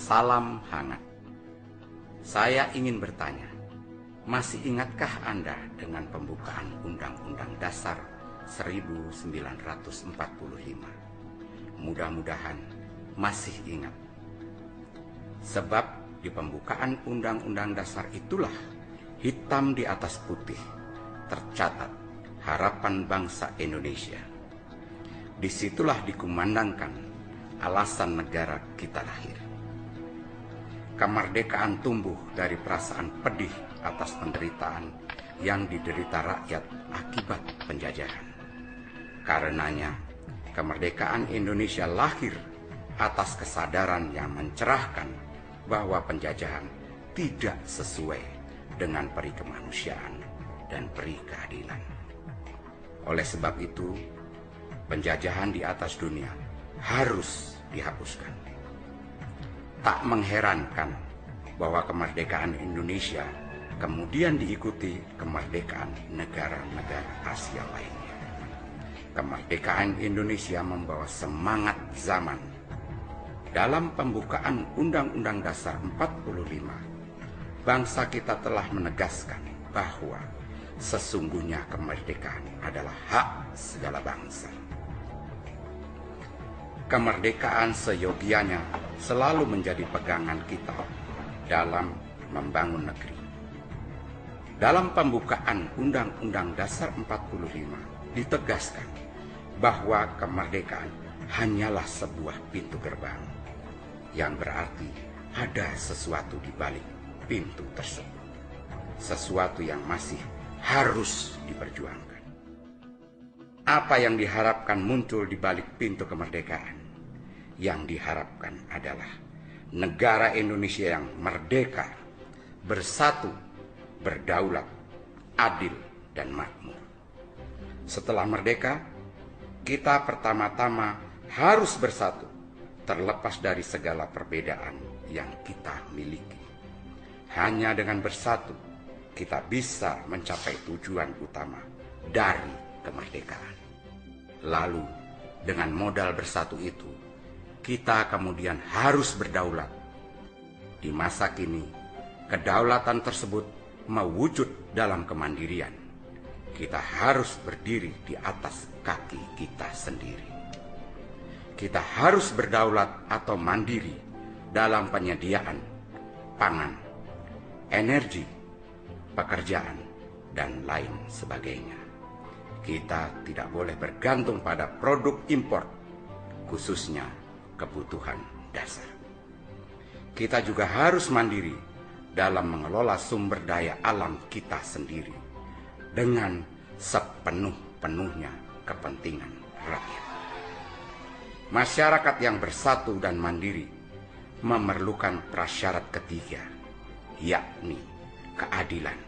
Salam hangat. Saya ingin bertanya, masih ingatkah Anda dengan pembukaan Undang-Undang Dasar 1945? Mudah-mudahan masih ingat. Sebab di pembukaan Undang-Undang Dasar itulah hitam di atas putih tercatat harapan bangsa Indonesia. Disitulah dikumandangkan alasan negara kita lahir. Kemerdekaan tumbuh dari perasaan pedih atas penderitaan yang diderita rakyat akibat penjajahan. Karenanya, kemerdekaan Indonesia lahir atas kesadaran yang mencerahkan bahwa penjajahan tidak sesuai dengan peri kemanusiaan dan peri keadilan. Oleh sebab itu, penjajahan di atas dunia harus dihapuskan. Tak mengherankan bahwa kemerdekaan Indonesia kemudian diikuti kemerdekaan negara-negara Asia lainnya. Kemerdekaan Indonesia membawa semangat zaman. Dalam pembukaan Undang-Undang Dasar 45, bangsa kita telah menegaskan bahwa sesungguhnya kemerdekaan adalah hak segala bangsa. Kemerdekaan seyogianya selalu menjadi pegangan kita dalam membangun negeri. Dalam pembukaan Undang-Undang Dasar 45 ditegaskan bahwa kemerdekaan hanyalah sebuah pintu gerbang, yang berarti ada sesuatu di balik pintu tersebut, sesuatu yang masih harus diperjuangkan. Apa yang diharapkan muncul di balik pintu kemerdekaan? Yang diharapkan adalah negara Indonesia yang merdeka, bersatu, berdaulat, adil, dan makmur. Setelah merdeka, kita pertama-tama harus bersatu, terlepas dari segala perbedaan yang kita miliki. Hanya dengan bersatu, kita bisa mencapai tujuan utama dari kemerdekaan. Lalu, dengan modal bersatu itu, kita kemudian harus berdaulat. Di masa kini, kedaulatan tersebut mewujud dalam kemandirian. Kita harus berdiri di atas kaki kita sendiri. Kita harus berdaulat atau mandiri dalam penyediaan pangan, energi, pekerjaan, dan lain sebagainya. Kita tidak boleh bergantung pada produk impor, khususnya kebutuhan dasar. Kita juga harus mandiri dalam mengelola sumber daya alam kita sendiri dengan sepenuh-penuhnya kepentingan rakyat. Masyarakat yang bersatu dan mandiri memerlukan prasyarat ketiga, yakni keadilan.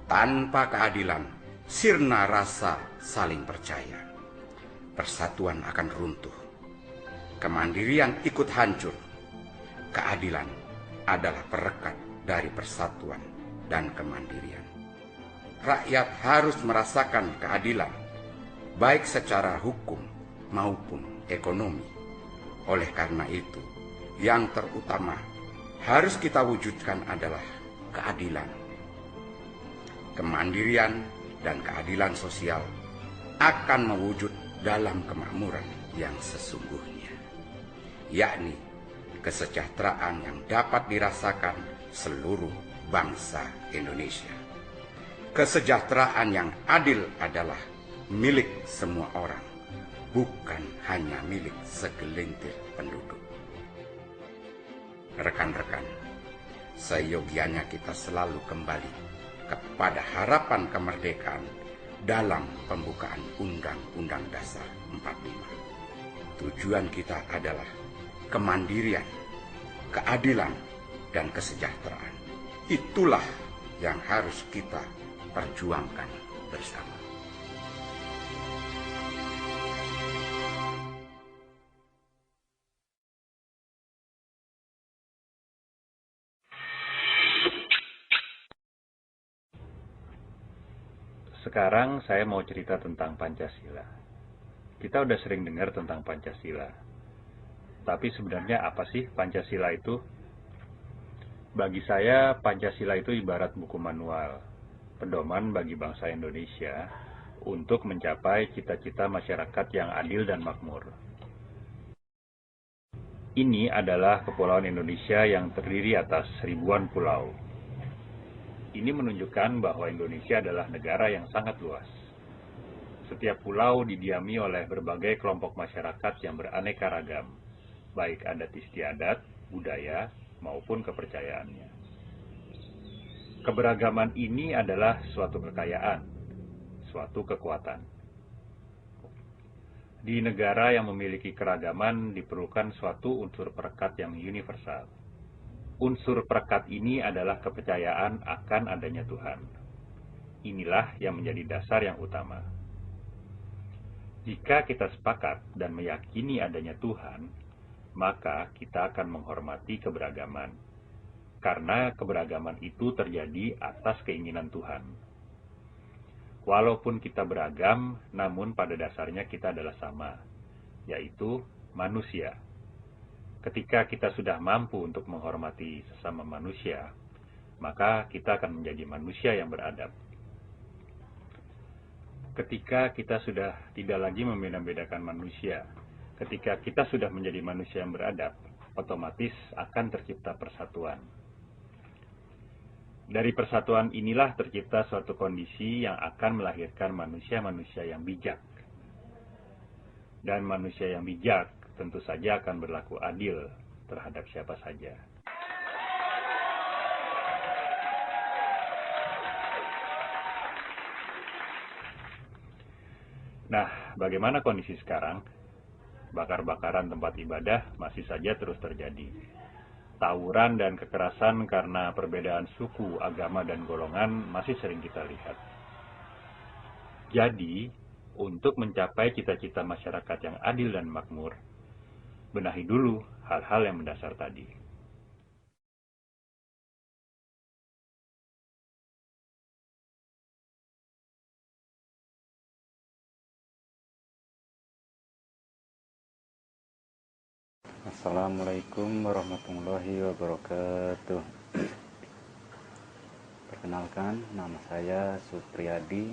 Tanpa keadilan, sirna rasa saling percaya. Persatuan akan runtuh. Kemandirian ikut hancur. Keadilan adalah perekat dari persatuan dan kemandirian. Rakyat harus merasakan keadilan, baik secara hukum maupun ekonomi. Oleh karena itu, yang terutama harus kita wujudkan adalah keadilan. Kemandirian dan keadilan sosial akan mewujud dalam kemakmuran yang sesungguhnya, yakni kesejahteraan yang dapat dirasakan seluruh bangsa Indonesia. Kesejahteraan yang adil adalah milik semua orang, bukan hanya milik segelintir penduduk. Rekan-rekan, seyogianya kita selalu kembali kepada harapan kemerdekaan dalam pembukaan Undang-Undang Dasar 45. Tujuan kita adalah kemandirian, keadilan, dan kesejahteraan. Itulah yang harus kita perjuangkan bersama. Sekarang saya mau cerita tentang Pancasila. Kita udah sering dengar tentang Pancasila. Tapi sebenarnya apa sih Pancasila itu? Bagi saya, Pancasila itu ibarat buku manual, pedoman bagi bangsa Indonesia untuk mencapai cita-cita masyarakat yang adil dan makmur. Ini adalah Kepulauan Indonesia yang terdiri atas ribuan pulau. Ini menunjukkan bahwa Indonesia adalah negara yang sangat luas. Setiap pulau didiami oleh berbagai kelompok masyarakat yang beraneka ragam, baik adat istiadat, budaya, maupun kepercayaannya. Keberagaman ini adalah suatu kekayaan, suatu kekuatan. Di negara yang memiliki keragaman diperlukan suatu unsur perekat yang universal. Unsur perekat ini adalah kepercayaan akan adanya Tuhan. Inilah yang menjadi dasar yang utama. Jika kita sepakat dan meyakini adanya Tuhan, maka kita akan menghormati keberagaman. Karena keberagaman itu terjadi atas keinginan Tuhan. Walaupun kita beragam, namun pada dasarnya kita adalah sama, yaitu manusia. Ketika kita sudah mampu untuk menghormati sesama manusia, maka kita akan menjadi manusia yang beradab. Ketika kita sudah tidak lagi membeda-bedakan manusia, ketika kita sudah menjadi manusia yang beradab, otomatis akan tercipta persatuan. Dari persatuan inilah tercipta suatu kondisi yang akan melahirkan manusia-manusia yang bijak. Dan manusia yang bijak tentu saja akan berlaku adil terhadap siapa saja. Nah, bagaimana kondisi sekarang? Bakar-bakaran tempat ibadah masih saja terus terjadi. Tawuran dan kekerasan karena perbedaan suku, agama, dan golongan masih sering kita lihat. Jadi, untuk mencapai cita-cita masyarakat yang adil dan makmur, benahi dulu hal-hal yang mendasar tadi. Assalamualaikum warahmatullahi wabarakatuh. Perkenalkan, nama saya Supriyadi.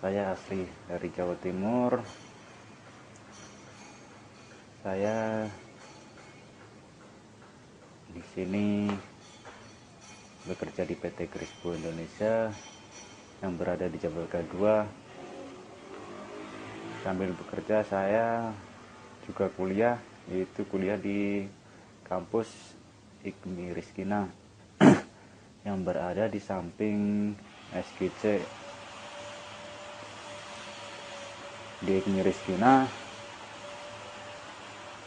Saya asli dari Jawa Timur. Saya di sini bekerja di PT Crispo Indonesia yang berada di Jabal K2. Sambil bekerja saya juga kuliah, yaitu kuliah di kampus IKMI Rizkina yang berada di samping SGC. Di IKMI Rizkina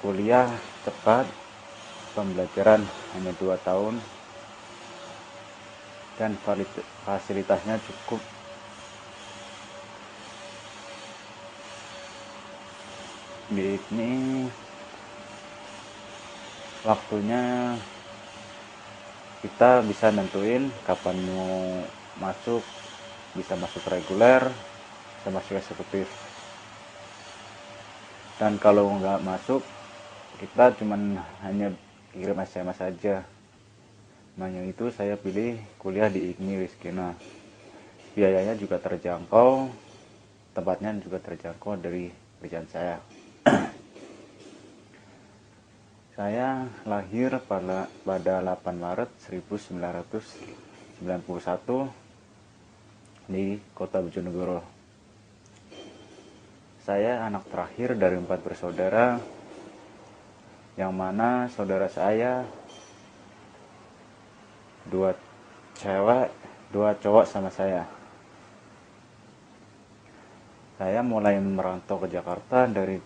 kuliah cepat, pembelajaran hanya 2 tahun, dan fasilitasnya cukup. Di IKMI waktunya kita bisa nentuin kapan mau masuk, bisa masuk reguler, bisa masuk eksekutif. Dan kalau nggak masuk, kita cuman hanya kirim SMS saja. Makanya itu saya pilih kuliah di IKMI Rizkina. Biayanya juga terjangkau, tempatnya juga terjangkau dari kerjaan saya. Saya lahir pada 8 Maret 1991 di Kota Bojonegoro. Saya anak terakhir dari 4 bersaudara, yang mana saudara saya 2 cewek, 2 cowok sama saya. Saya mulai merantau ke Jakarta dari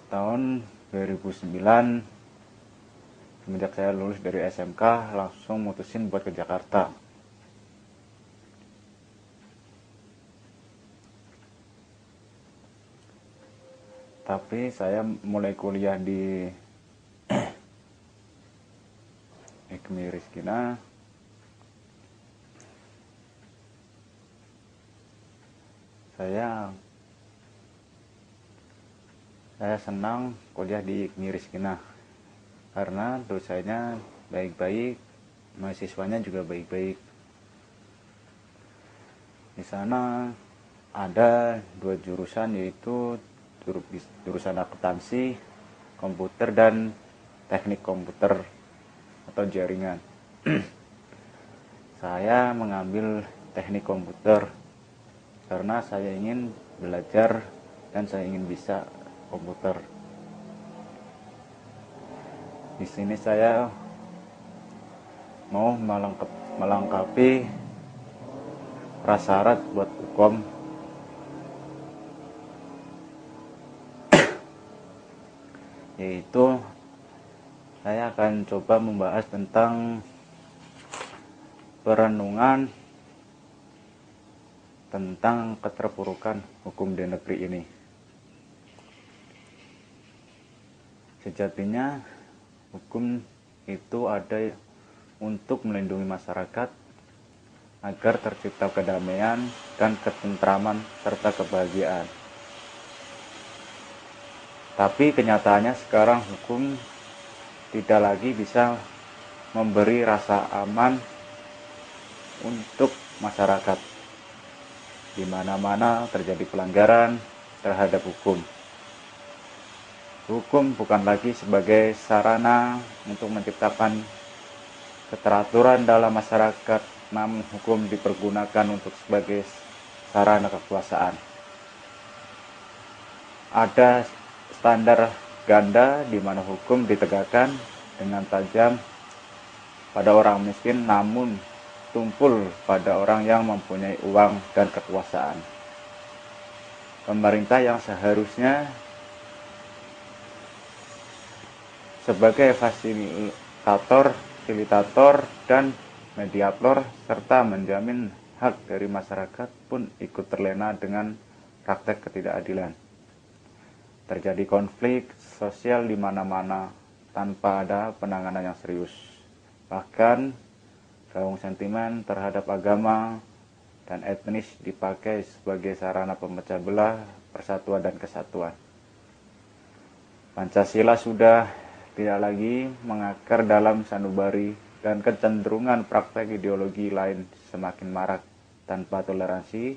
tahun 2009. Semenjak saya lulus dari SMK, langsung mutusin buat ke Jakarta. Tapi saya mulai kuliah di IKMI Rizkina. Saya senang kuliah di IKMI Rizkina karena dosennya baik-baik, mahasiswanya juga baik-baik. Di sana ada 2 jurusan, yaitu jurusan akuntansi, komputer, dan teknik komputer atau jaringan. Saya mengambil teknik komputer karena saya ingin belajar dan saya ingin bisa komputer. Di sini saya mau melengkapi prasyarat buat Ukom, yaitu saya akan coba membahas tentang perenungan tentang keterpurukan hukum di negeri ini. Sejatinya hukum itu ada untuk melindungi masyarakat agar tercipta kedamaian dan ketentraman serta kebahagiaan. Tapi kenyataannya sekarang hukum tidak lagi bisa memberi rasa aman untuk masyarakat. Di mana-mana terjadi pelanggaran terhadap hukum. Hukum bukan lagi sebagai sarana untuk menciptakan keteraturan dalam masyarakat, namun hukum dipergunakan untuk sebagai sarana kekuasaan. Ada standar ganda di mana hukum ditegakkan dengan tajam pada orang miskin, namun tumpul pada orang yang mempunyai uang dan kekuasaan. Pemerintah yang seharusnya sebagai fasilitator, dan mediator serta menjamin hak dari masyarakat pun ikut terlena dengan praktek ketidakadilan. Terjadi konflik sosial di mana-mana tanpa ada penanganan yang serius. Bahkan gaung sentimen terhadap agama dan etnis dipakai sebagai sarana pemecah belah persatuan dan kesatuan. Pancasila sudah tidak lagi mengakar dalam sanubari dan kecenderungan praktek ideologi lain semakin marak tanpa toleransi,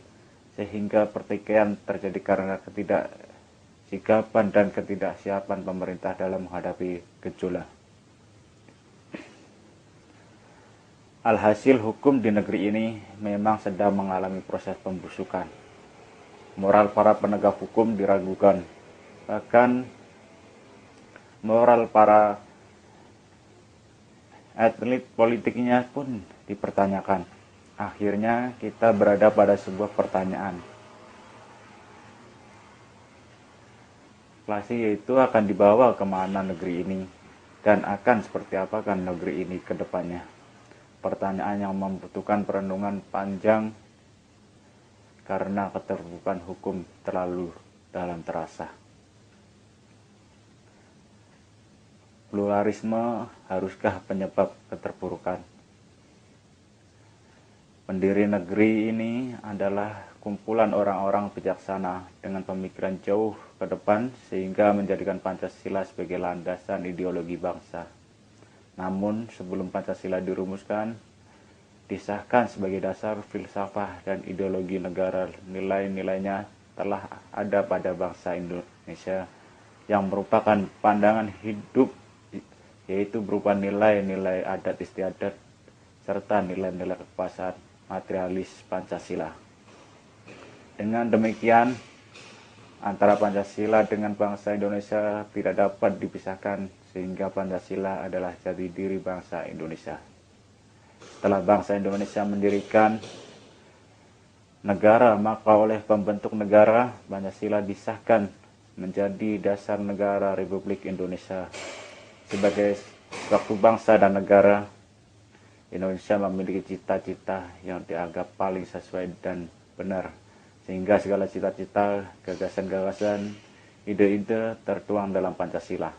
sehingga pertikaian terjadi karena ketidaksikapan dan ketidaksiapan pemerintah dalam menghadapi gejolak. Alhasil hukum di negeri ini memang sedang mengalami proses pembusukan. Moral para penegak hukum diragukan, bahkan moral para elit politiknya pun dipertanyakan. Akhirnya kita berada pada sebuah pertanyaan. Inflasi itu akan dibawa kemana negeri ini, dan akan seperti apa kan negeri ini ke depannya? Pertanyaan yang membutuhkan perenungan panjang karena keterbukaan hukum terlalu dalam terasa. Pluralisme haruskah penyebab keterpurukan? Pendiri negeri ini adalah kumpulan orang-orang bijaksana dengan pemikiran jauh ke depan sehingga menjadikan Pancasila sebagai landasan ideologi bangsa. Namun sebelum Pancasila dirumuskan, disahkan sebagai dasar filsafat dan ideologi negara, nilai-nilainya telah ada pada bangsa Indonesia yang merupakan pandangan hidup, yaitu berupa nilai-nilai adat istiadat serta nilai-nilai kekuasaan materialis Pancasila. Dengan demikian, antara Pancasila dengan bangsa Indonesia tidak dapat dipisahkan, sehingga Pancasila adalah jati diri bangsa Indonesia. Setelah bangsa Indonesia mendirikan negara, maka oleh pembentuk negara, Pancasila disahkan menjadi dasar negara Republik Indonesia. Sebagai suatu bangsa dan negara, Indonesia memiliki cita-cita yang dianggap paling sesuai dan benar, sehingga segala cita-cita, gagasan-gagasan, ide-ide tertuang dalam Pancasila.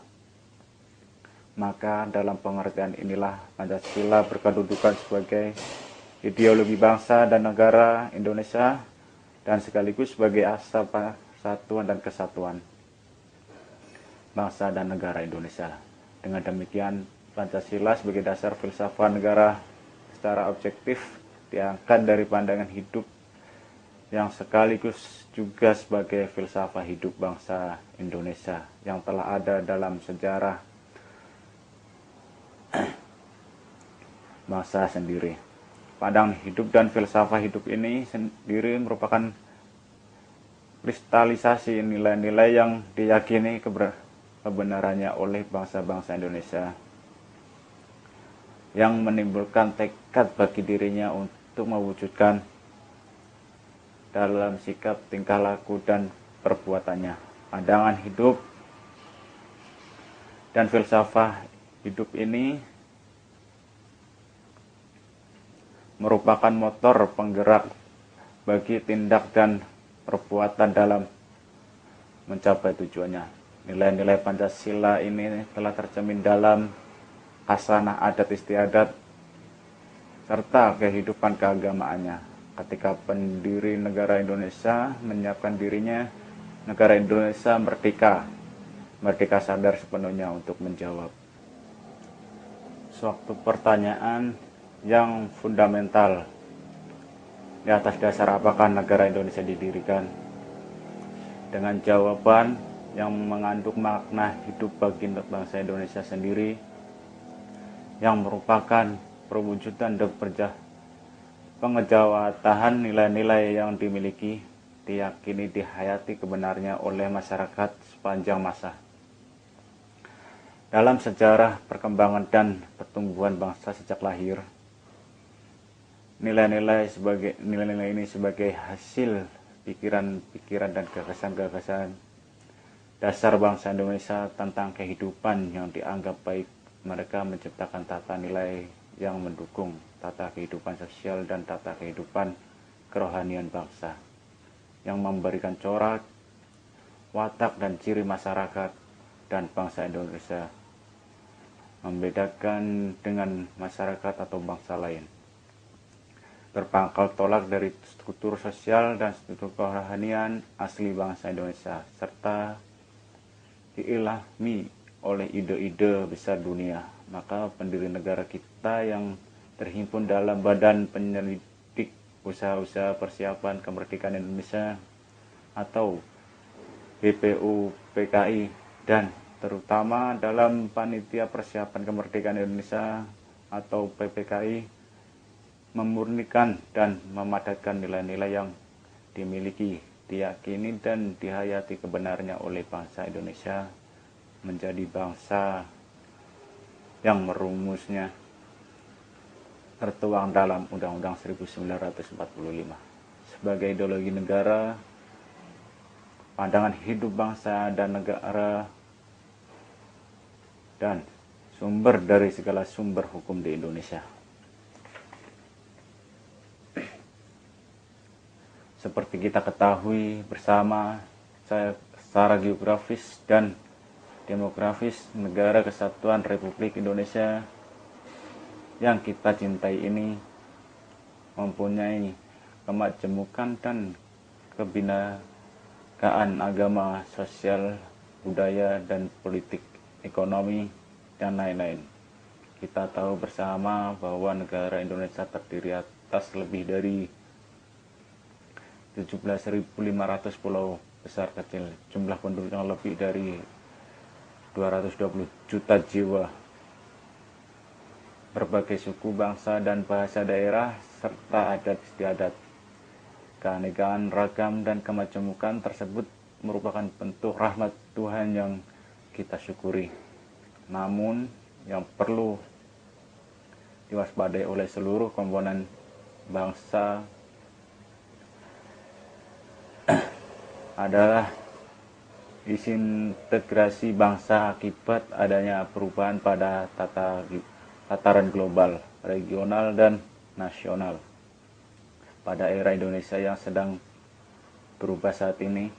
Maka dalam pengertian inilah Pancasila berkedudukan sebagai ideologi bangsa dan negara Indonesia dan sekaligus sebagai asas persatuan dan kesatuan bangsa dan negara Indonesia. Dengan demikian, Pancasila sebagai dasar filsafat negara secara objektif diangkat dari pandangan hidup yang sekaligus juga sebagai filsafat hidup bangsa Indonesia yang telah ada dalam sejarah bangsa sendiri. Pandangan hidup dan filsafat hidup ini sendiri merupakan kristalisasi nilai-nilai yang diyakini kebenarannya oleh bangsa-bangsa Indonesia, yang menimbulkan tekad bagi dirinya untuk mewujudkan dalam sikap, tingkah laku, dan perbuatannya. Pandangan hidup dan filsafat hidup ini merupakan motor penggerak bagi tindak dan perbuatan dalam mencapai tujuannya. Nilai-nilai Pancasila ini telah tercermin dalam khasanah adat istiadat serta kehidupan keagamaannya. Ketika pendiri negara Indonesia menyiapkan dirinya, negara Indonesia merdeka sadar sepenuhnya untuk menjawab suatu pertanyaan yang fundamental, di atas dasar apakah negara Indonesia didirikan, dengan jawaban yang mengandung makna hidup bagi bangsa Indonesia sendiri, yang merupakan perwujudan dan pengejawatahan nilai-nilai yang dimiliki, diyakini, dihayati kebenarnya oleh masyarakat sepanjang masa. Dalam sejarah perkembangan dan pertumbuhan bangsa sejak lahir, nilai-nilai ini sebagai hasil pikiran-pikiran dan gagasan-gagasan dasar bangsa Indonesia tentang kehidupan yang dianggap baik. Mereka menciptakan tata nilai yang mendukung tata kehidupan sosial dan tata kehidupan kerohanian bangsa, yang memberikan corak, watak, dan ciri masyarakat dan bangsa Indonesia, membedakan dengan masyarakat atau bangsa lain, berpangkal tolak dari struktur sosial dan struktur kerohanian asli bangsa Indonesia, serta diilhami oleh ide-ide besar dunia. Maka pendiri negara kita yang terhimpun dalam Badan Penyelidik Usaha-usaha Persiapan Kemerdekaan Indonesia atau BPUPKI, dan terutama dalam Panitia Persiapan Kemerdekaan Indonesia atau PPKI, memurnikan dan memadatkan nilai-nilai yang dimiliki, diyakini, dan dihayati kebenarnya oleh bangsa Indonesia menjadi bangsa yang merumusnya tertuang dalam Undang-Undang 1945. Sebagai ideologi negara, pandangan hidup bangsa dan negara, dan sumber dari segala sumber hukum di Indonesia. Seperti kita ketahui bersama, secara geografis dan demografis, negara kesatuan Republik Indonesia yang kita cintai ini mempunyai kemajemukan dan kebinekaan agama, sosial, budaya, dan politik, ekonomi, dan lain-lain. Kita tahu bersama bahwa negara Indonesia terdiri atas lebih dari 17.500 pulau besar kecil, jumlah penduduknya lebih dari 220 juta jiwa, berbagai suku, bangsa, dan bahasa daerah, serta adat istiadat. Keanekaan, ragam, dan kemajemukan tersebut merupakan bentuk rahmat Tuhan yang kita syukuri. Namun, yang perlu diwaspadai oleh seluruh komponen bangsa adalah disintegrasi bangsa akibat adanya perubahan pada tataran global, regional, dan nasional. Pada era Indonesia yang sedang berubah saat ini,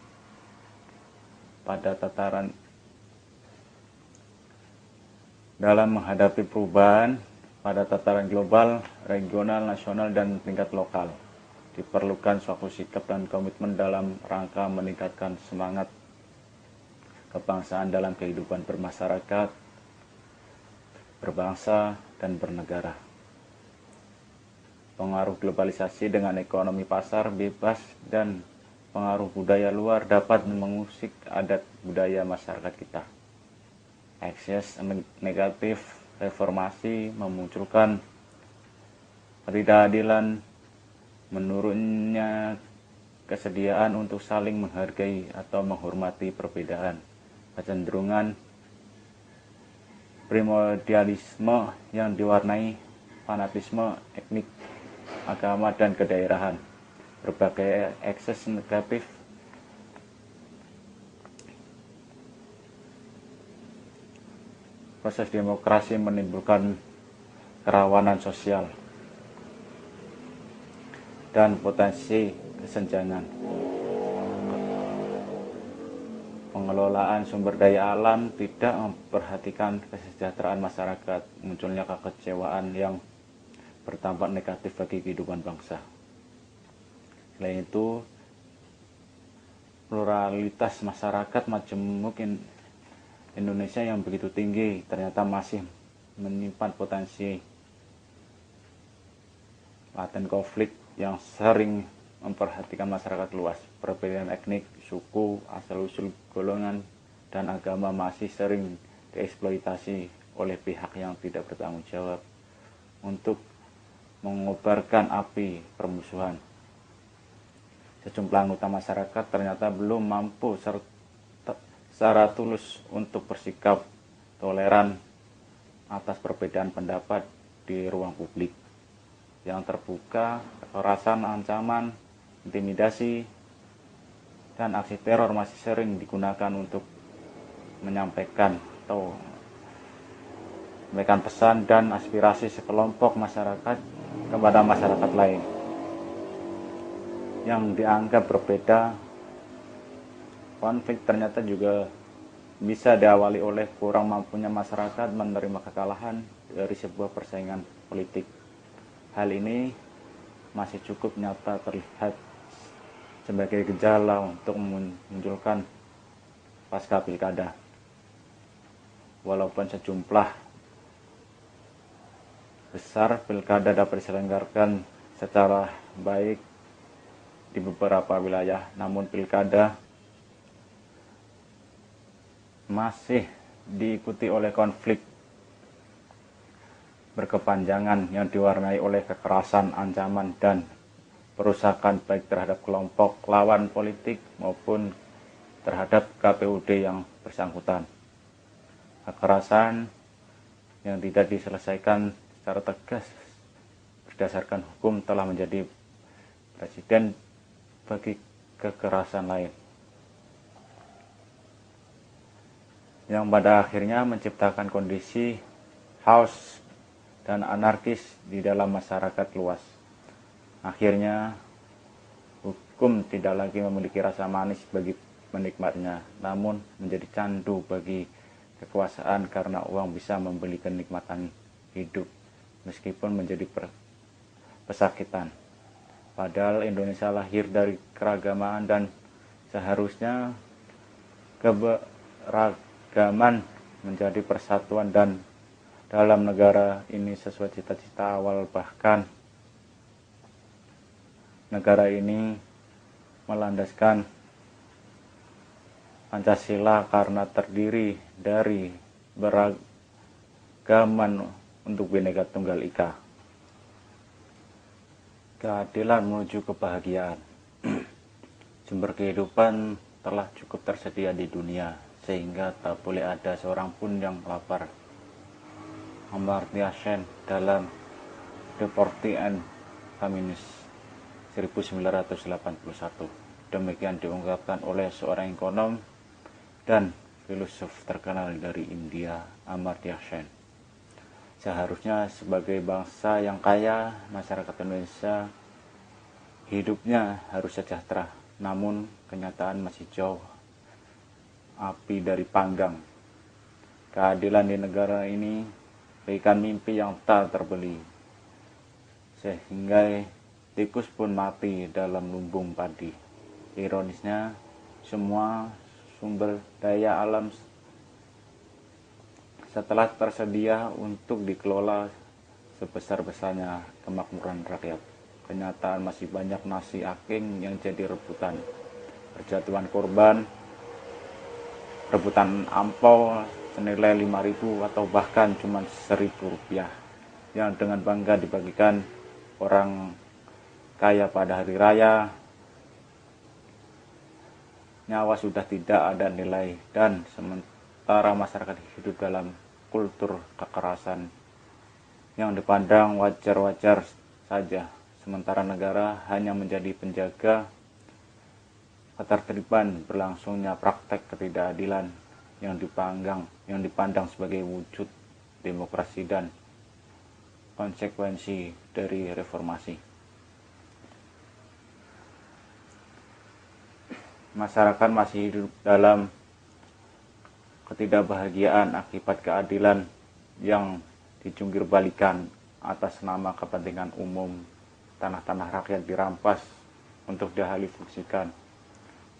pada tataran dalam menghadapi perubahan pada tataran global, regional, nasional, dan tingkat lokal, diperlukan suatu sikap dan komitmen dalam rangka meningkatkan semangat kebangsaan dalam kehidupan bermasyarakat, berbangsa, dan bernegara. pengaruh globalisasi dengan ekonomi pasar bebas dan pengaruh budaya luar dapat mengusik adat budaya masyarakat kita. Ekses negatif reformasi memunculkan ketidakadilan, menurunnya kesediaan untuk saling menghargai atau menghormati perbedaan, kecenderungan primordialisme yang diwarnai fanatisme etnik, agama, dan kedaerahan. Berbagai ekses negatif proses demokrasi menimbulkan kerawanan sosial dan potensi kesenjangan. Pengelolaan sumber daya alam tidak memperhatikan kesejahteraan masyarakat, munculnya kekecewaan yang berdampak negatif bagi kehidupan bangsa. Selain itu, pluralitas masyarakat majemuk Indonesia yang begitu tinggi ternyata masih menyimpan potensi laten konflik yang sering memperhatikan masyarakat luas. Perbedaan etnik, suku, asal-usul golongan, dan agama masih sering dieksploitasi oleh pihak yang tidak bertanggung jawab untuk mengobarkan api permusuhan. Sejumlah anggota masyarakat ternyata belum mampu secara tulus untuk bersikap toleran atas perbedaan pendapat di ruang publik yang terbuka. Kekerasan, ancaman, intimidasi, dan aksi teror masih sering digunakan untuk menyampaikan pesan dan aspirasi sekelompok masyarakat kepada masyarakat lain yang dianggap berbeda. Konflik ternyata juga bisa diawali oleh kurang mampunya masyarakat menerima kekalahan dari sebuah persaingan politik. Hal ini masih cukup nyata terlihat sebagai gejala untuk memunculkan pasca pilkada. Walaupun sejumlah besar pilkada dapat diselenggarakan secara baik di beberapa wilayah, namun pilkada masih diikuti oleh konflik berkepanjangan yang diwarnai oleh kekerasan, ancaman, dan perusakan baik terhadap kelompok lawan politik maupun terhadap KPUD yang bersangkutan. Kekerasan yang tidak diselesaikan secara tegas berdasarkan hukum telah menjadi presiden bagi kekerasan lain, yang pada akhirnya menciptakan kondisi haus dan anarkis di dalam masyarakat luas. Akhirnya, hukum tidak lagi memiliki rasa manis bagi penikmatnya, namun menjadi candu bagi kekuasaan karena uang bisa membeli kenikmatan hidup, meskipun menjadi pesakitan. Padahal Indonesia lahir dari keragaman dan seharusnya keberagaman menjadi persatuan dan dalam negara ini sesuai cita-cita awal. Bahkan negara ini melandaskan Pancasila karena terdiri dari beragaman untuk Bhinneka Tunggal Ika. Keadilan menuju kebahagiaan. Sumber kehidupan telah cukup tersedia di dunia, sehingga tak boleh ada seorang pun yang lapar. Amartya Sen dalam The Poverty and Famine 1981. Demikian diungkapkan oleh seorang ekonom dan filosof terkenal dari India, Amartya Sen. Seharusnya sebagai bangsa yang kaya, masyarakat Indonesia hidupnya harus sejahtera. Namun kenyataan masih jauh api dari panggang. Keadilan di negara ini bagaikan mimpi yang tak terbeli, sehingga tikus pun mati dalam lumbung padi. Ironisnya, semua sumber daya alam setelah tersedia untuk dikelola sebesar-besarnya kemakmuran rakyat. Kenyataan masih banyak nasi aking yang jadi rebutan, perjatuhan korban, rebutan ampau senilai 5.000 atau bahkan cuma 1.000 rupiah yang dengan bangga dibagikan orang kaya pada hari raya. Nyawa sudah tidak ada nilai, dan sementara masyarakat hidup dalam kultur kekerasan yang dipandang wajar-wajar saja, sementara negara hanya menjadi penjaga ketertiban berlangsungnya praktek ketidakadilan yang dipandang sebagai wujud demokrasi dan konsekuensi dari reformasi. Masyarakat masih hidup dalam ketidakbahagiaan akibat keadilan yang dijungkir balikan atas nama kepentingan umum. Tanah-tanah rakyat dirampas untuk dialih fungsikan.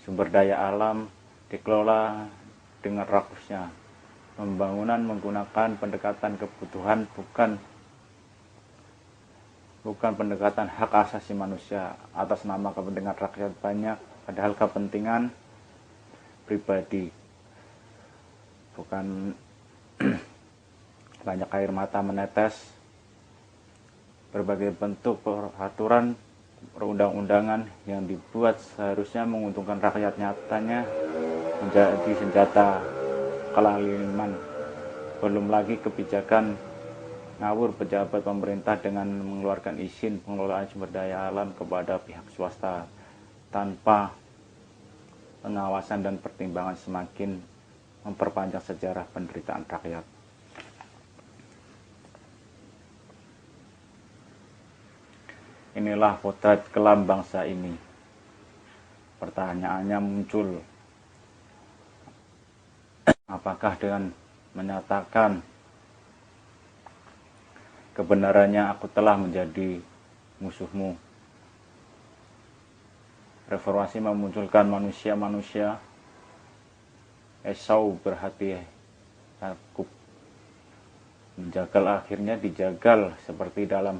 Sumber daya alam dikelola dengan rakusnya. Pembangunan menggunakan pendekatan kebutuhan, bukan pendekatan hak asasi manusia atas nama kepentingan rakyat banyak, padahal kepentingan pribadi. Bukan banyak air mata menetes, berbagai bentuk peraturan perundang-undangan yang dibuat seharusnya menguntungkan rakyat nyatanya menjadi senjata kelaliman. Belum lagi kebijakan ngawur pejabat pemerintah dengan mengeluarkan izin pengelolaan sumber daya alam kepada pihak swasta tanpa pengawasan dan pertimbangan, semakin memperpanjang sejarah penderitaan rakyat. Inilah potret kelam bangsa ini. Pertanyaannya muncul, apakah dengan menyatakan kebenarannya aku telah menjadi musuhmu? Reformasi memunculkan manusia-manusia Esau berhati takut, menjagal akhirnya dijagal, seperti dalam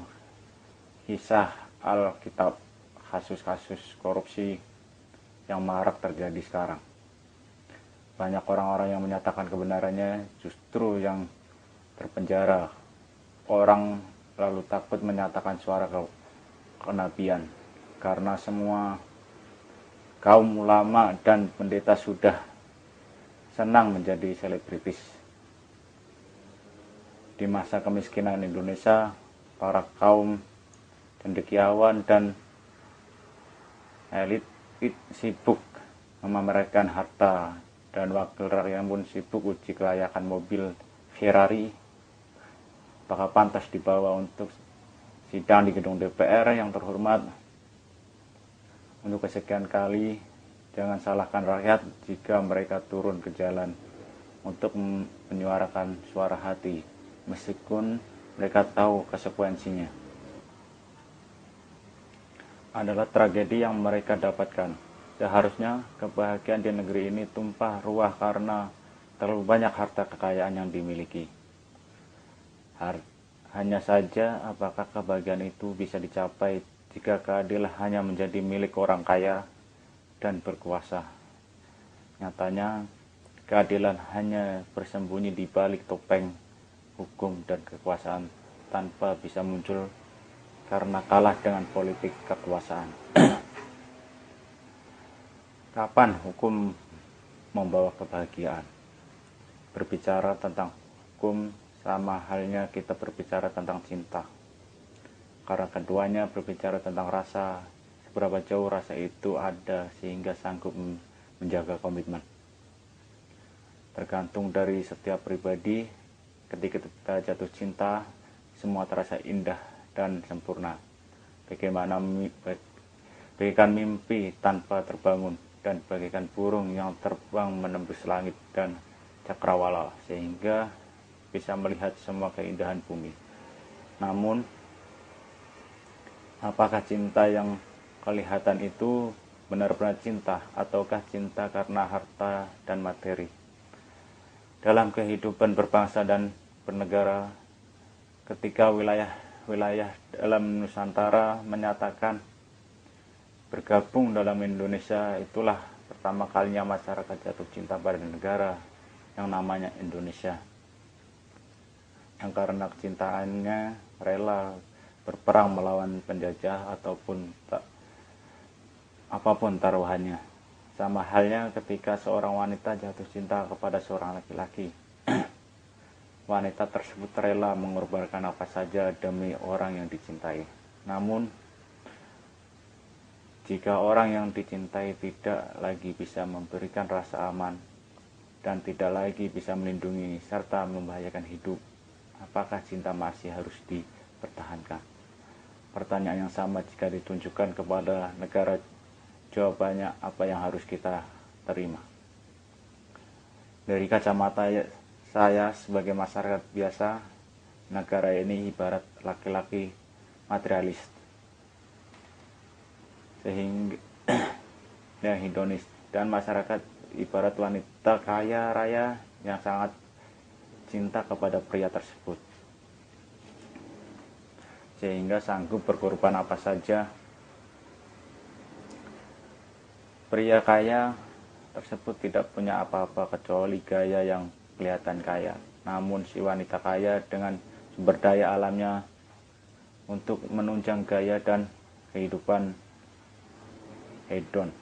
kisah Alkitab, kasus-kasus korupsi yang marak terjadi sekarang. Banyak orang-orang yang menyatakan kebenarannya justru yang terpenjara. Orang lalu takut menyatakan suara kenabian karena semua kaum ulama dan pendeta sudah senang menjadi selebritis. Di masa kemiskinan Indonesia, para kaum cendekiawan dan elit sibuk memamerkan harta, dan wakil rakyat pun sibuk uji kelayakan mobil Ferrari. Apakah pantas dibawa untuk sidang di gedung DPR yang terhormat? Untuk kesekian kali, jangan salahkan rakyat jika mereka turun ke jalan untuk menyuarakan suara hati, meskipun mereka tahu konsekuensinya adalah tragedi yang mereka dapatkan. Seharusnya kebahagiaan di negeri ini tumpah ruah karena terlalu banyak harta kekayaan yang dimiliki. Hanya saja, apakah kebahagiaan itu bisa dicapai jika keadilan hanya menjadi milik orang kaya dan berkuasa? Nyatanya, keadilan hanya bersembunyi di balik topeng hukum dan kekuasaan tanpa bisa muncul karena kalah dengan politik kekuasaan. Kapan hukum membawa kebahagiaan? Berbicara tentang hukum sama halnya kita berbicara tentang cinta, karena keduanya berbicara tentang rasa. Seberapa jauh rasa itu ada sehingga sanggup menjaga komitmen, tergantung dari setiap pribadi. Ketika kita jatuh cinta, semua terasa indah dan sempurna, bagaikan mimpi tanpa terbangun, dan bagaikan burung yang terbang menembus langit dan cakrawala sehingga bisa melihat semua keindahan bumi. Namun, apakah cinta yang kelihatan itu benar-benar cinta, ataukah cinta karena harta dan materi? Dalam kehidupan berbangsa dan bernegara, ketika wilayah dalam Nusantara menyatakan bergabung dalam Indonesia, itulah pertama kalinya masyarakat jatuh cinta pada negara yang namanya Indonesia, yang karena kecintaannya rela berperang melawan penjajah ataupun apapun taruhannya. Sama halnya ketika seorang wanita jatuh cinta kepada seorang laki-laki, wanita tersebut rela mengorbankan apa saja demi orang yang dicintai. Namun jika orang yang dicintai tidak lagi bisa memberikan rasa aman dan tidak lagi bisa melindungi serta membahayakan hidup, apakah cinta masih harus dipertahankan? Pertanyaan yang sama jika ditunjukkan kepada negara, jawabannya apa yang harus kita terima? Dari kacamata saya sebagai masyarakat biasa, negara ini ibarat laki-laki materialis, sehingga yang hedonis, dan masyarakat ibarat wanita kaya raya yang sangat cinta kepada pria tersebut, sehingga sanggup berkorban apa saja. Pria kaya tersebut tidak punya apa-apa kecuali gaya yang kelihatan kaya, namun si wanita kaya dengan sumber daya alamnya untuk menunjang gaya dan kehidupan hedon.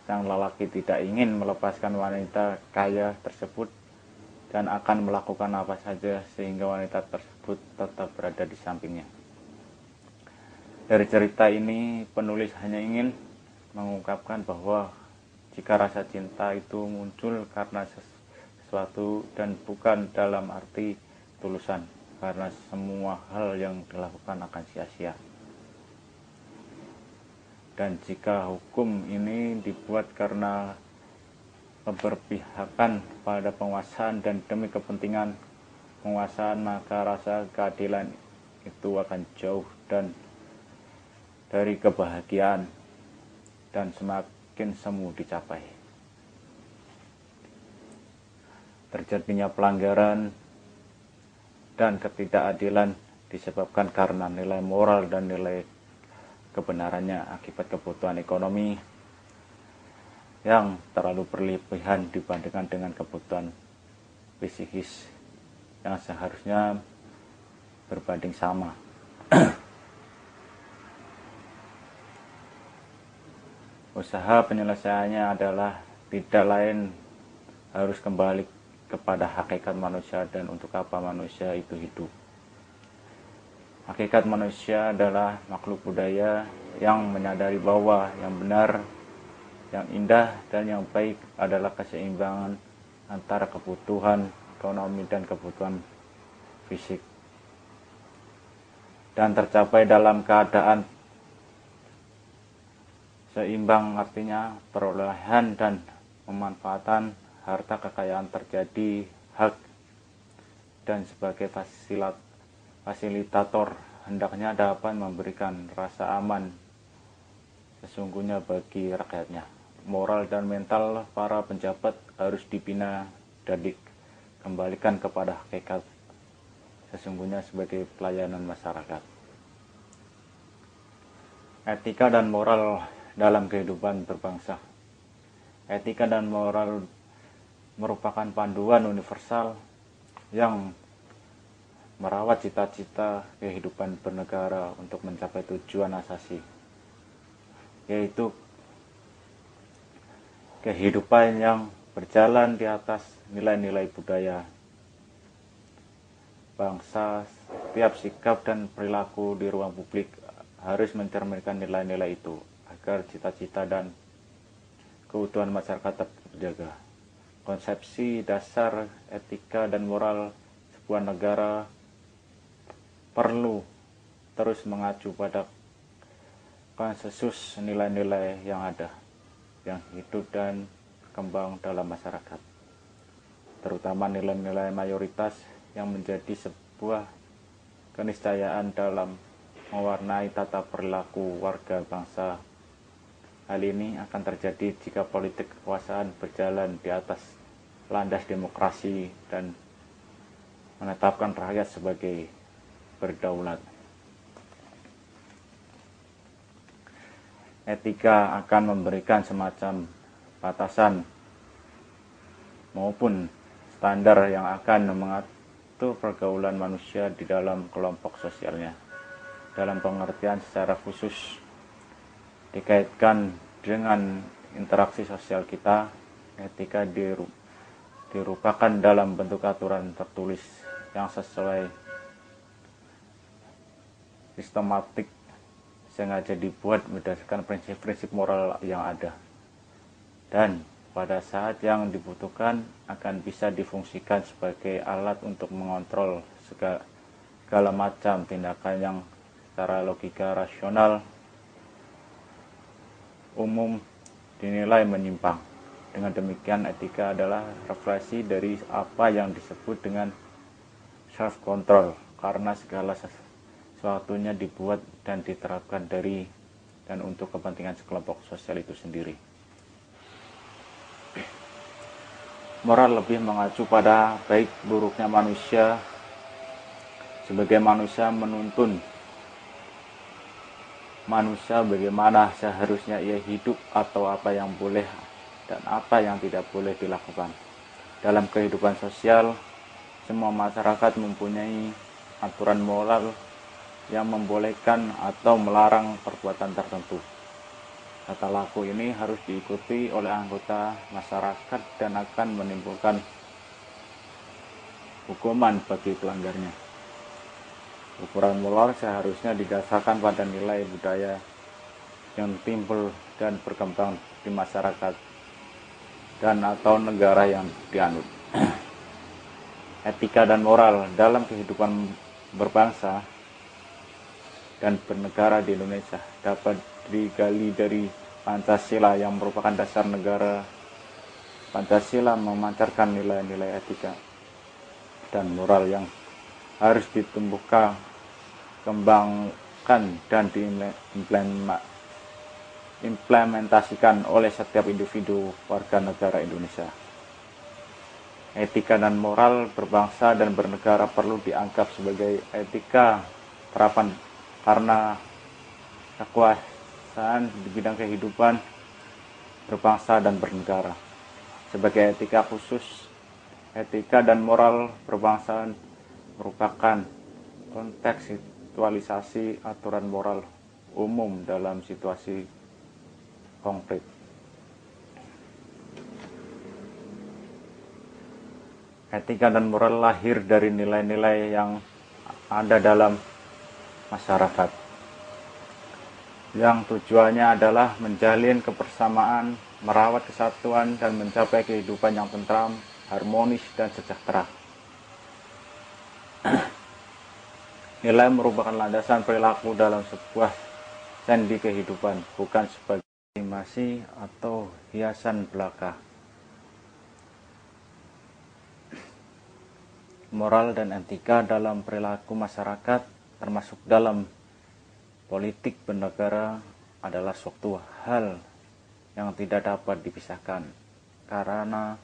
Sang lelaki tidak ingin melepaskan wanita kaya tersebut dan akan melakukan apa saja sehingga wanita tersebut tetap berada di sampingnya. Dari cerita ini, penulis hanya ingin mengungkapkan bahwa jika rasa cinta itu muncul karena sesuatu dan bukan dalam arti tulusan, karena semua hal yang dilakukan akan sia-sia. Dan jika hukum ini dibuat karena keberpihakan pada penguasaan dan demi kepentingan penguasaan, maka rasa keadilan itu akan jauh dan dari kebahagiaan dan semakin semu dicapai. Terjadinya pelanggaran dan ketidakadilan disebabkan karena nilai moral dan nilai kebenarannya akibat kebutuhan ekonomi yang terlalu berlebihan dibandingkan dengan kebutuhan psikis yang seharusnya berbanding sama. Usaha penyelesaiannya adalah tidak lain harus kembali kepada hakikat manusia dan untuk apa manusia itu hidup. Hakikat manusia adalah makhluk budaya yang menyadari bahwa yang benar, yang indah, dan yang baik adalah keseimbangan antara kebutuhan ekonomi dan kebutuhan fisik, dan tercapai dalam keadaan seimbang, artinya perolehan dan pemanfaatan harta kekayaan terjadi hak, dan sebagai fasilitator hendaknya dapat memberikan rasa aman sesungguhnya bagi rakyatnya. Moral dan mental para penjabat harus dibina dan dikembalikan kepada hakikat sesungguhnya sebagai pelayanan masyarakat. Etika dan moral dalam kehidupan berbangsa. Etika dan moral merupakan panduan universal yang merawat cita-cita kehidupan bernegara untuk mencapai tujuan asasi, yaitu kehidupan yang berjalan di atas nilai-nilai budaya bangsa. Setiap sikap dan perilaku di ruang publik harus mencerminkan nilai-nilai itu agar cita-cita dan keutuhan masyarakat terjaga. Konsepsi dasar etika dan moral sebuah negara perlu terus mengacu pada konsensus nilai-nilai yang ada, yang hidup dan berkembang dalam masyarakat, terutama nilai-nilai mayoritas yang menjadi sebuah keniscayaan dalam mewarnai tata perilaku warga bangsa. Hal ini akan terjadi jika politik kekuasaan berjalan di atas landas demokrasi dan menetapkan rakyat sebagai berdaulat. Etika akan memberikan semacam batasan maupun standar yang akan mengatur pergaulan manusia di dalam kelompok sosialnya. Dalam pengertian secara khusus dikaitkan dengan interaksi sosial kita, etika dirupakan dalam bentuk aturan tertulis yang sesuai sistematik sengaja dibuat berdasarkan prinsip-prinsip moral yang ada, dan pada saat yang dibutuhkan akan bisa difungsikan sebagai alat untuk mengontrol segala macam tindakan yang secara logika rasional umum dinilai menyimpang. Dengan demikian, etika adalah refleksi dari apa yang disebut dengan self-control, karena segala sesuatunya dibuat dan diterapkan dari dan untuk kepentingan sekelompok sosial itu sendiri. Moral lebih mengacu pada baik buruknya manusia, sebagai manusia menuntun manusia bagaimana seharusnya ia hidup atau apa yang boleh dan apa yang tidak boleh dilakukan. Dalam kehidupan sosial, semua masyarakat mempunyai aturan moral yang membolehkan atau melarang perbuatan tertentu. Tata laku ini harus diikuti oleh anggota masyarakat dan akan menimbulkan hukuman bagi pelanggarnya. Ukuran moral seharusnya didasarkan pada nilai budaya yang timbul dan berkembang di masyarakat dan atau negara yang dianut. Etika dan moral dalam kehidupan berbangsa dan bernegara di Indonesia dapat digali dari Pancasila yang merupakan dasar negara. Pancasila memancarkan nilai-nilai etika dan moral yang harus ditumbuhkan, kembangkan, dan diimplementasikan oleh setiap individu warga negara Indonesia. Etika dan moral berbangsa dan bernegara perlu dianggap sebagai etika terapan karena kekuasaan di bidang kehidupan berbangsa dan bernegara. Sebagai etika khusus, etika dan moral berbangsa merupakan kontekstualisasi aturan moral umum dalam situasi konkret. Etika dan moral lahir dari nilai-nilai yang ada dalam masyarakat, yang tujuannya adalah menjalin kebersamaan, merawat kesatuan, dan mencapai kehidupan yang tentram, harmonis, dan sejahtera. Nilai merupakan landasan perilaku dalam sebuah sendi kehidupan, bukan sebagai animasi atau hiasan belaka. Moral dan etika dalam perilaku masyarakat, termasuk dalam politik bernegara, adalah suatu hal yang tidak dapat dipisahkan, karena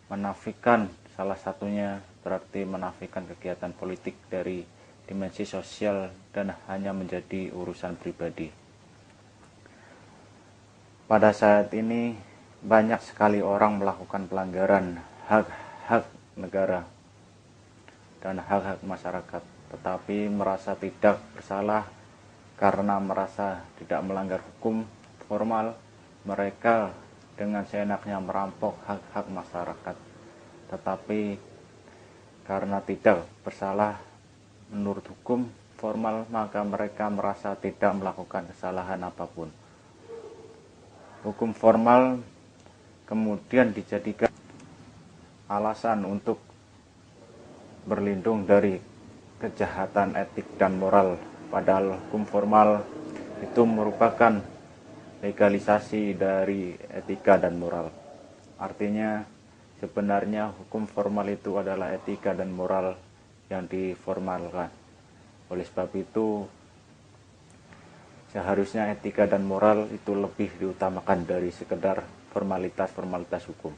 menafikan salah satunya berarti menafikan kegiatan politik dari dimensi sosial dan hanya menjadi urusan pribadi. Pada saat ini banyak sekali orang melakukan pelanggaran hak-hak negara dan hak-hak masyarakat, tetapi merasa tidak bersalah karena merasa tidak melanggar hukum formal. Mereka dengan seenaknya merampok hak-hak masyarakat, tetapi karena tidak bersalah menurut hukum formal, maka mereka merasa tidak melakukan kesalahan apapun. Hukum formal kemudian dijadikan alasan untuk berlindung dari kejahatan etik dan moral, padahal hukum formal itu merupakan legalisasi dari etika dan moral. Artinya sebenarnya hukum formal itu adalah etika dan moral yang diformalkan. Oleh sebab itu seharusnya etika dan moral itu lebih diutamakan dari sekedar formalitas-formalitas hukum.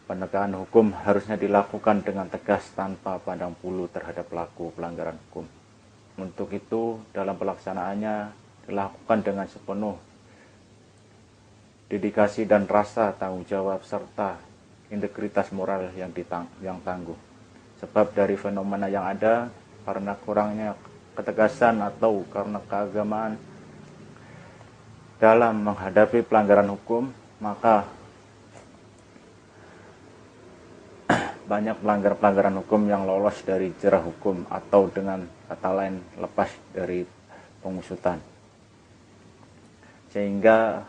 penegakan hukum harusnya dilakukan dengan tegas tanpa pandang bulu terhadap pelaku pelanggaran hukum. Untuk itu, dalam pelaksanaannya dilakukan dengan sepenuh dedikasi dan rasa tanggung jawab serta integritas moral yang tangguh. Sebab dari fenomena yang ada, karena kurangnya ketegasan atau karena keagamaan dalam menghadapi pelanggaran hukum, maka banyak pelanggaran hukum yang lolos dari jerah hukum atau dengan kata lain lepas dari pengusutan. Sehingga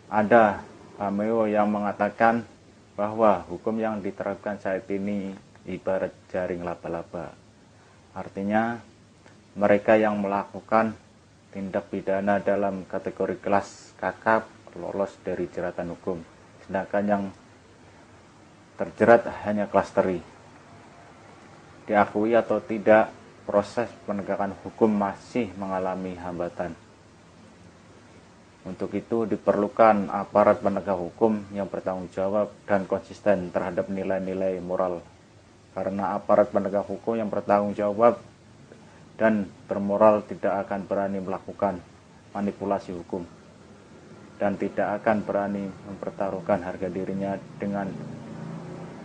ada cameo yang mengatakan bahwa hukum yang diterapkan saat ini ibarat jaring laba-laba. Artinya mereka yang melakukan tindak pidana dalam kategori kelas kakap lolos dari jeratan hukum, sedangkan yang terjerat hanya kelas teri. Diakui atau tidak, proses penegakan hukum masih mengalami hambatan. Untuk itu diperlukan aparat penegak hukum yang bertanggung jawab dan konsisten terhadap nilai-nilai moral. Karena aparat penegak hukum yang bertanggung jawab dan bermoral tidak akan berani melakukan manipulasi hukum dan tidak akan berani mempertaruhkan harga dirinya dengan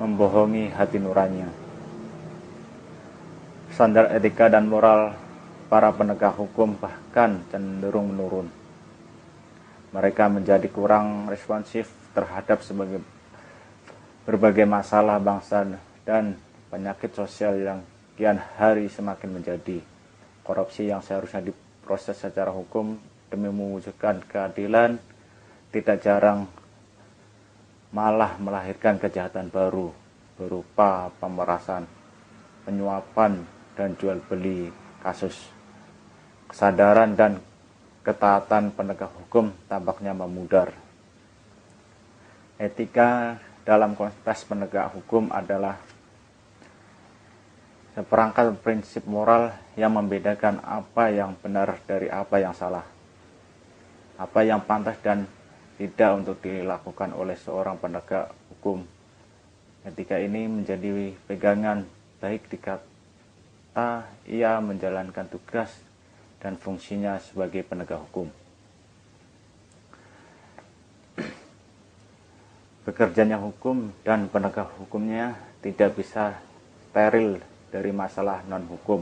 membohongi hati nuraninya. Standar etika dan moral para penegak hukum bahkan cenderung menurun. Mereka menjadi kurang responsif terhadap berbagai masalah bangsa dan penyakit sosial yang kian hari semakin menjadi. Korupsi yang seharusnya diproses secara hukum demi mewujudkan keadilan tidak jarang malah melahirkan kejahatan baru berupa pemerasan, penyuapan, dan jual beli kasus. Kesadaran dan ketaatan penegak hukum tampaknya memudar. Etika dalam konteks penegak hukum adalah seperangkat prinsip moral yang membedakan apa yang benar dari apa yang salah, apa yang pantas dan tidak untuk dilakukan oleh seorang penegak hukum. Etika ini menjadi pegangan baik dikata ia menjalankan tugas dan fungsinya sebagai penegak hukum. Bekerjanya hukum dan penegak hukumnya tidak bisa steril dari masalah non-hukum.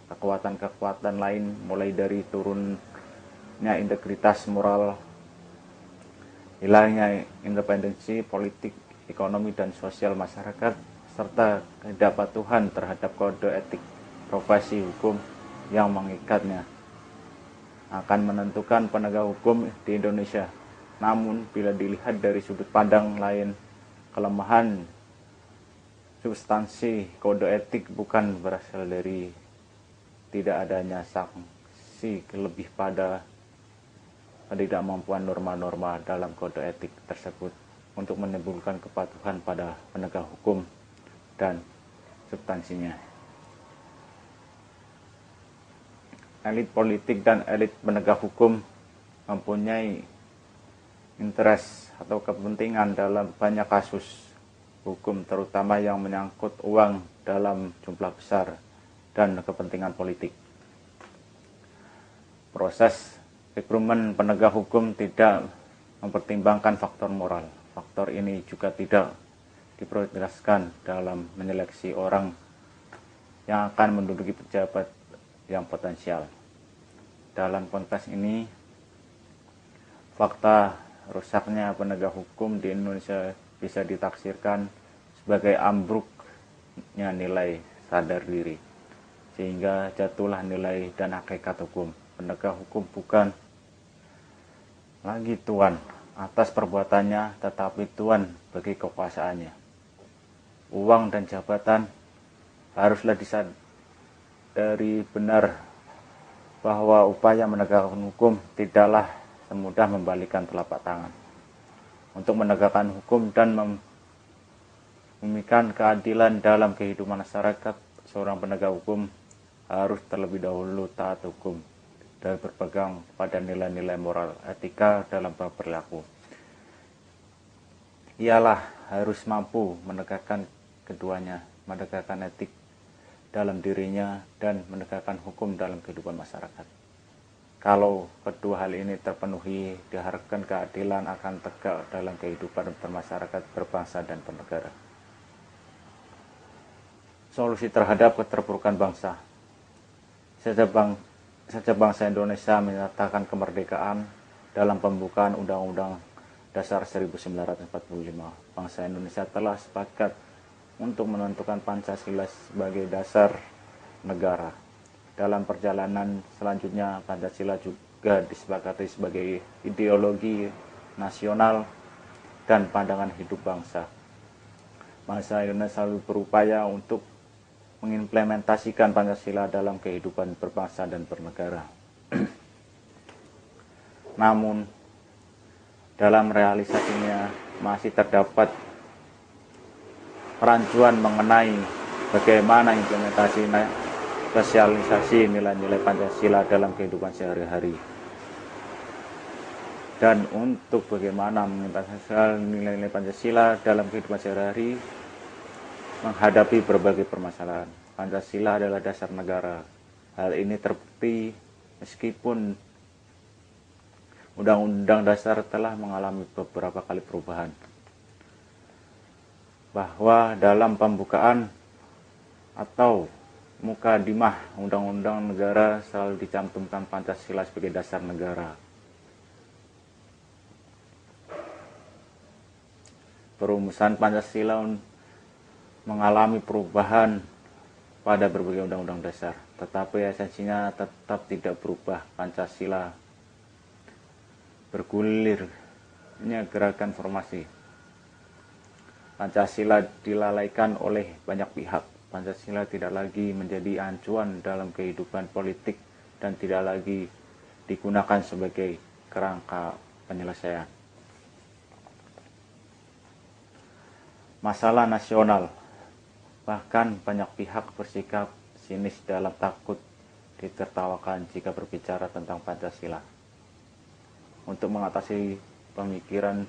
Kekuatan-kekuatan lain mulai dari turunnya integritas moral, hilangnya independensi politik, ekonomi dan sosial masyarakat, serta ketidakpatuhan terhadap kode etik profesi hukum yang mengikatnya akan menentukan penegak hukum di Indonesia. Namun bila dilihat dari sudut pandang lain, kelemahan substansi kode etik bukan berasal dari tidak adanya sanksi, lebih pada ketidakmampuan norma-norma dalam kode etik tersebut untuk menimbulkan kepatuhan pada penegak hukum dan substansinya. Elit politik dan elit penegak hukum mempunyai interest atau kepentingan dalam banyak kasus hukum, terutama yang menyangkut uang dalam jumlah besar dan kepentingan politik. Proses rekrutmen penegak hukum tidak mempertimbangkan faktor moral. Faktor ini juga tidak diprioritaskan dalam menyeleksi orang yang akan menduduki pejabat yang potensial. Dalam konteks ini, fakta rusaknya penegak hukum di Indonesia bisa ditaksirkan sebagai ambruknya nilai sadar diri, sehingga jatuhlah nilai dan hakikat hukum. Penegak hukum bukan lagi tuan atas perbuatannya, tetapi tuan bagi kekuasaannya. Uang dan jabatan haruslah disadari benar bahwa upaya menegakkan hukum tidaklah semudah membalikkan telapak tangan. Untuk menegakkan hukum dan membumikan keadilan dalam kehidupan masyarakat, seorang penegak hukum harus terlebih dahulu taat hukum dan berpegang pada nilai-nilai moral etika dalam berlaku. Ialah harus mampu menegakkan keduanya, menegakkan etik dalam dirinya dan menegakkan hukum dalam kehidupan masyarakat. Kalau kedua hal ini terpenuhi, diharapkan keadilan akan tegak dalam kehidupan bermasyarakat, berbangsa, dan bernegara. Solusi terhadap keterpurukan bangsa. Sejak bangsa Indonesia menyatakan kemerdekaan dalam pembukaan Undang-Undang Dasar 1945, bangsa Indonesia telah sepakat untuk menentukan Pancasila sebagai dasar negara. Dalam perjalanan selanjutnya, Pancasila juga disepakati sebagai ideologi nasional dan pandangan hidup bangsa. Bangsa Indonesia selalu berupaya untuk mengimplementasikan Pancasila dalam kehidupan berbangsa dan bernegara. Namun, dalam realisasinya masih terdapat perancuan mengenai bagaimana implementasi sosialisasi nilai-nilai Pancasila dalam kehidupan sehari-hari. Dan untuk bagaimana mengimplementasikan nilai-nilai Pancasila dalam kehidupan sehari-hari menghadapi berbagai permasalahan. Pancasila adalah dasar negara. Hal ini terbukti meskipun Undang-Undang Dasar telah mengalami beberapa kali perubahan. Bahwa dalam pembukaan atau mukadimah Undang-Undang Negara selalu dicantumkan Pancasila sebagai dasar negara. Perumusan Pancasila mengalami perubahan pada berbagai undang-undang dasar, tetapi esensinya tetap tidak berubah. Pancasila bergulirnya gerakan formasi. Pancasila dilalaikan oleh banyak pihak. Pancasila tidak lagi menjadi acuan dalam kehidupan politik dan tidak lagi digunakan sebagai kerangka penyelesaian masalah nasional. Bahkan banyak pihak bersikap sinis dalam takut ditertawakan jika berbicara tentang Pancasila. Untuk mengatasi pemikiran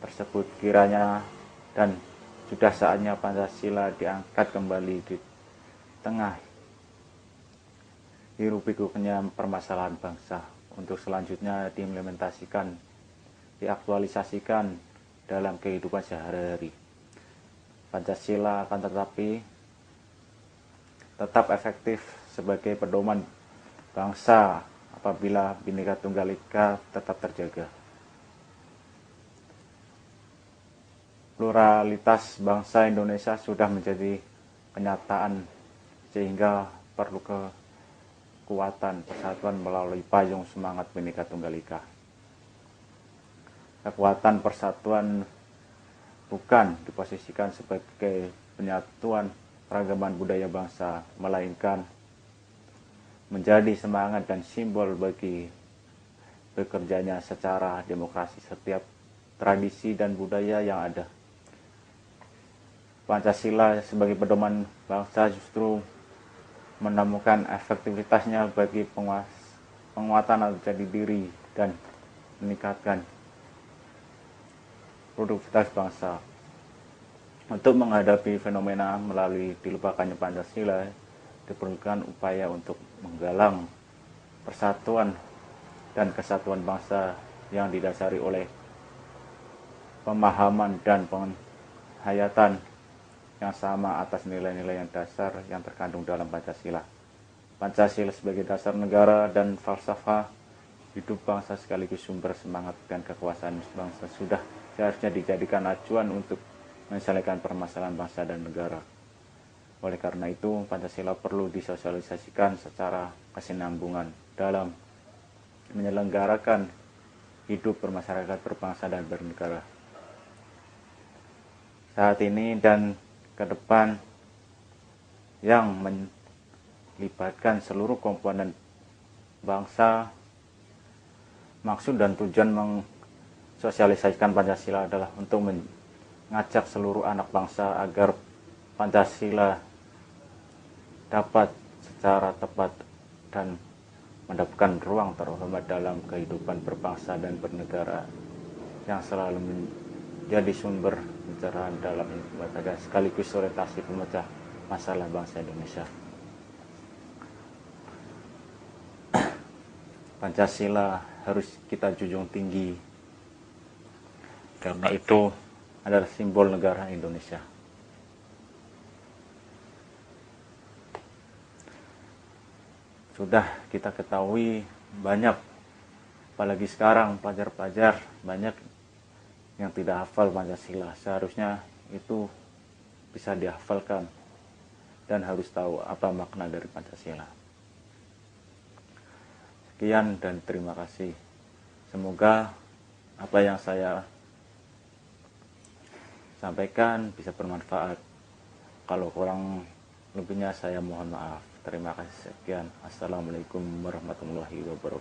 tersebut kiranya dan sudah saatnya Pancasila diangkat kembali di tengah hiruk-pikuknya permasalahan bangsa untuk selanjutnya diimplementasikan, diaktualisasikan dalam kehidupan sehari-hari. Pancasila akan tetap efektif sebagai pedoman bangsa apabila Bhinneka Tunggal Ika tetap terjaga. Pluralitas bangsa Indonesia sudah menjadi kenyataan sehingga perlu kekuatan persatuan melalui payung semangat Bhinneka Tunggal Ika. Kekuatan persatuan bukan diposisikan sebagai penyatuan keragaman budaya bangsa, melainkan menjadi semangat dan simbol bagi bekerjanya secara demokrasi setiap tradisi dan budaya yang ada. Pancasila sebagai pedoman bangsa justru menemukan efektivitasnya bagi penguatan atau jati diri dan meningkatkan produktivitas bangsa. Untuk menghadapi fenomena melalui dilupakannya Pancasila, diperlukan upaya untuk menggalang persatuan dan kesatuan bangsa yang didasari oleh pemahaman dan penghayatan yang sama atas nilai-nilai yang dasar yang terkandung dalam Pancasila. Pancasila sebagai dasar negara dan falsafah hidup bangsa sekaligus sumber semangat dan kekuasaan bangsa sudah seharusnya dijadikan acuan untuk menyelesaikan permasalahan bangsa dan negara. Oleh karena itu, Pancasila perlu disosialisasikan secara kesinambungan dalam menyelenggarakan hidup bermasyarakat, berbangsa, dan bernegara. Saat ini dan ke depan yang melibatkan seluruh komponen bangsa, maksud dan tujuan mensosialisasikan Pancasila adalah untuk mengajak seluruh anak bangsa agar Pancasila dapat secara tepat dan mendapatkan ruang terhormat dalam kehidupan berbangsa dan bernegara yang selalu jadi sumber pencerahan dalam berbagai sekaligus orientasi pemecah masalah bangsa Indonesia. Pancasila harus kita junjung tinggi karena itu adalah simbol negara Indonesia. Sudah kita ketahui banyak, apalagi sekarang pelajar-pelajar banyak yang tidak hafal Pancasila. Seharusnya itu bisa dihafalkan dan harus tahu apa makna dari Pancasila. Sekian dan terima kasih. Semoga apa yang saya sampaikan bisa bermanfaat. Kalau kurang lebihnya saya mohon maaf. Terima kasih sekian. Assalamualaikum warahmatullahi wabarakatuh.